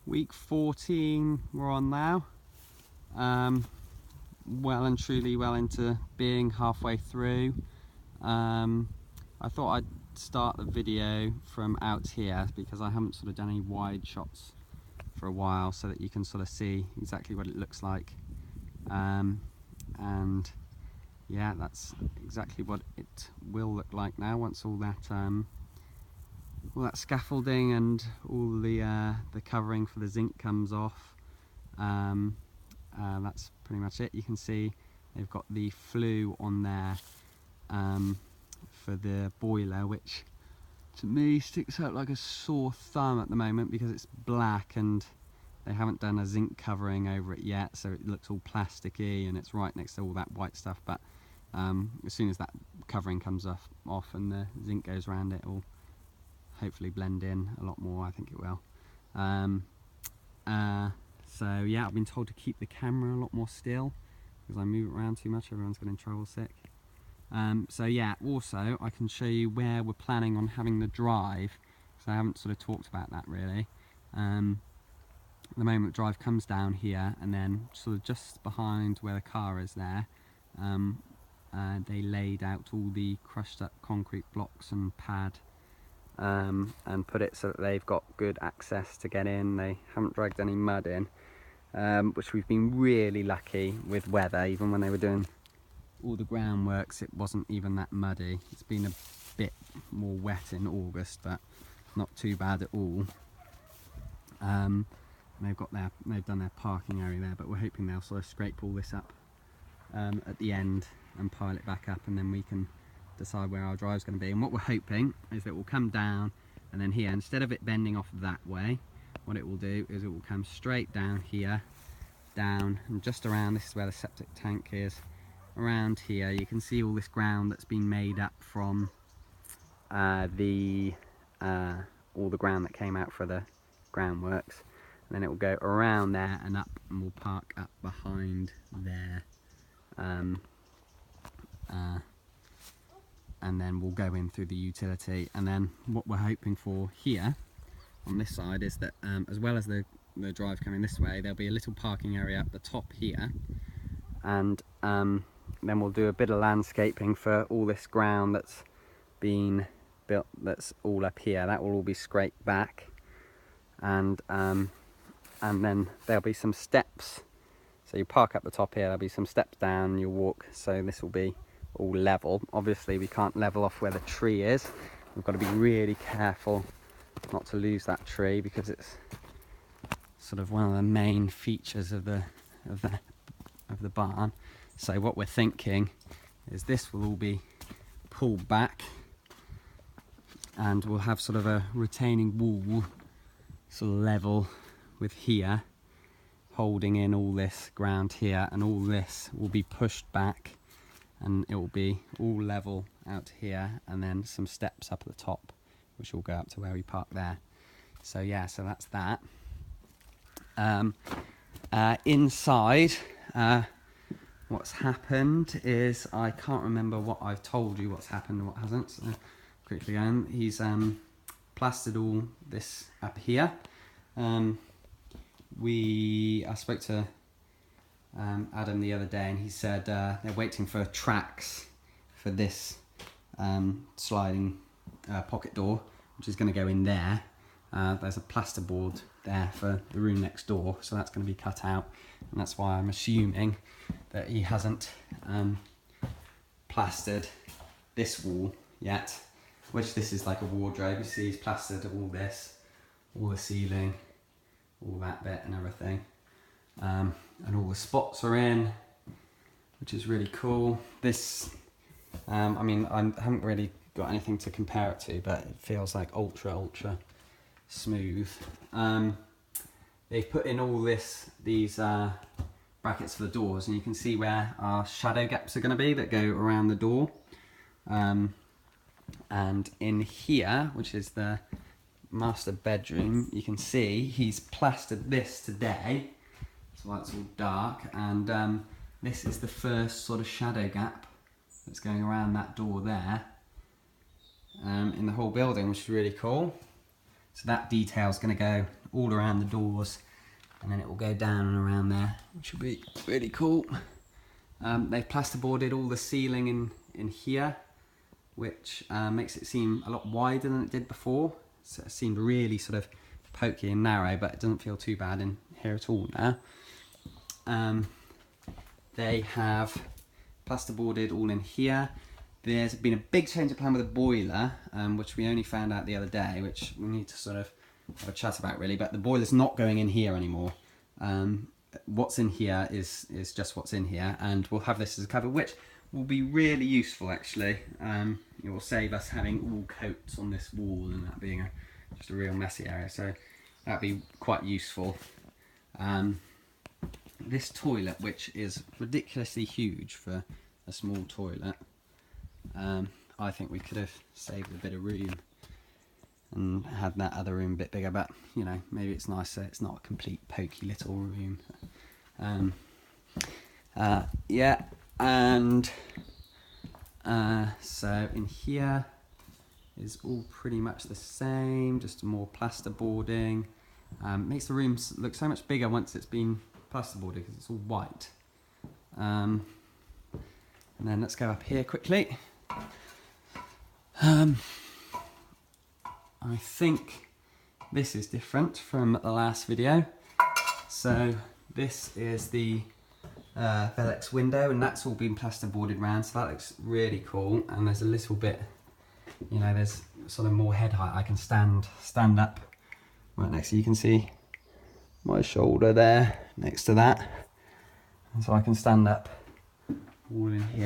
Week 14 we're on now. Well and truly well into being halfway through. I thought I'd start the video from out here because I haven't sort of done any wide shots for a while, so that you can sort of see exactly what it looks like. And yeah, that's exactly what it will look like now once all that scaffolding and all the covering for the zinc comes off. That's pretty much it. You can see they've got the flue on there for the boiler, which to me sticks out like a sore thumb at the moment because it's black and they haven't done a zinc covering over it yet, so it looks all plasticky and it's right next to all that white stuff. But as soon as that covering comes off and the zinc goes around, it will hopefully blend in a lot more. I think it will. So yeah, I've been told to keep the camera a lot more still because I move it around too much. Everyone's getting trouble sick. So yeah, also I can show you where we're planning on having the drive, because I haven't sort of talked about that really. At the moment, the drive comes down here, and then sort of just behind where the car is there, they laid out all the crushed up concrete blocks and pad, and put it so that they've got good access to get in. They haven't dragged any mud in, which we've been really lucky with weather. Even when they were doing all the groundworks, it wasn't even that muddy. It's been a bit more wet in August, but not too bad at all. They've done their parking area there, but we're hoping they'll sort of scrape all this up at the end and pile it back up, and then we can decide where our drive's going to be. And what we're hoping is that it will come down, and then here, instead of it bending off that way, what it will do is it will come straight down here, down and just around. This is where the septic tank is. Around here you can see all this ground that's been made up from all the ground that came out for the groundworks, and then it will go around there and up, and we'll park up behind there, and then we'll go in through the utility. And then what we're hoping for here on this side is that as well as the drive coming this way, there'll be a little parking area up the top here, and then we'll do a bit of landscaping for all this ground that's been built, that's all up here. That will all be scraped back, and then there'll be some steps. So you park up the top here, there'll be some steps down, you'll walk, so this will be all level. Obviously we can't level off where the tree is. We've got to be really careful not to lose that tree, because it's sort of one of the main features of the barn. So what we're thinking is this will all be pulled back, and we'll have sort of a retaining wall sort of level with here holding in all this ground here, and all this will be pushed back and it will be all level out here, and then some steps up at the top which will go up to where we park there. So yeah, so that's that. Inside, what's happened is, I can't remember what I've told you, what's happened and what hasn't, so quickly going. He's plastered all this up here. I spoke to Adam the other day, and he said they're waiting for tracks for this sliding pocket door, which is going to go in there. There's a plasterboard there for the room next door, so that's going to be cut out, and that's why I'm assuming that he hasn't plastered this wall yet, which this is like a wardrobe. You see he's plastered all this, all the ceiling, all that bit and everything, and all the spots are in, which is really cool. This I mean, I haven't really got anything to compare it to, but it feels like ultra smooth. They've put in all these brackets for the doors, and you can see where our shadow gaps are going to be that go around the door. And in here, which is the master bedroom, you can see he's plastered this today, so that's all dark, and this is the first sort of shadow gap that's going around that door there, in the whole building, which is really cool. So that detail is going to go all around the doors, and then it will go down and around there, which will be really cool. They've plasterboarded all the ceiling in here, which makes it seem a lot wider than it did before. So it seemed really sort of pokey and narrow, but it doesn't feel too bad in here at all now. They have plasterboarded all in here. There's been a big change of plan with the boiler, which we only found out the other day, which we need to sort of have a chat about really, but the boiler's not going in here anymore. What's in here is just what's in here, and we'll have this as a cover, which will be really useful actually. It will save us having all coats on this wall and that being just a real messy area, so that'd be quite useful. This toilet, which is ridiculously huge for a small toilet, I think we could have saved a bit of room and had that other room a bit bigger, but you know, maybe it's nicer, it's not a complete pokey little room. Yeah, and so in here is all pretty much the same, just more plasterboarding. Makes the rooms look so much bigger once it's been plasterboarded because it's all white. And then let's go up here quickly. I think this is different from the last video. So this is the Velux window, and that's all been plasterboarded round, so that looks really cool. And there's a little bit, you know, there's sort of more head height. I can stand up right next to you. You can see my shoulder there next to that, and so I can stand up all in here.